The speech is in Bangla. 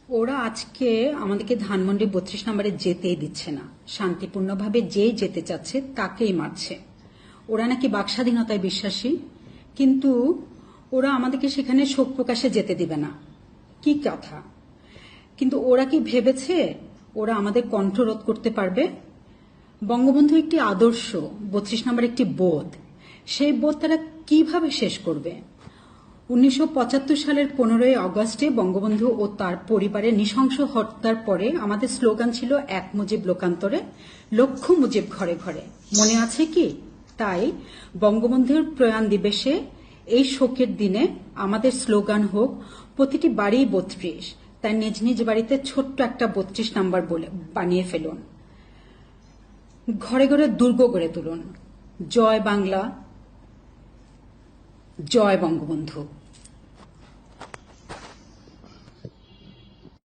ওরা আজকে আমাদেরকে ধানমন্ডি 32 নম্বরে যেতেই দিচ্ছে না। শান্তিপূর্ণভাবে যে যেতে চাচ্ছে তাকেই মারছে। ওরা নাকি বাকস্বাধীনতায় বিশ্বাসী, কিন্তু ওরা আমাদেরকে সেখানে শোক প্রকাশে যেতে দিবে না। কি কথা! কিন্তু ওরা কি ভেবেছে ওরা আমাদের কণ্ঠরোধ করতে পারবে? বঙ্গবন্ধু একটি আদর্শ, 32 নম্বর একটি বোধ। সেই বোধ তারা কিভাবে শেষ করবে? 1975 সালের 15ই আগস্টে বঙ্গবন্ধু ও তার পরিবারের নৃশংস হত্যার পরে আমাদের স্লোগান ছিল এক মুজিব লোকান্তরে, লক্ষ মুজিব ঘরে ঘরে। মনে আছে কি? তাই বঙ্গবন্ধুর প্রয়াণ দিবসে এই শোকের দিনে আমাদের স্লোগান হোক প্রতিটি বাড়ি 32, তাই নিজ নিজ বাড়িতে ছোট্ট একটা 32 নাম্বার বলে বানিয়ে ফেলুন। ঘরে ঘরে দুর্গ গড়ে তুলুন। জয় বাংলা, জয় বঙ্গবন্ধু।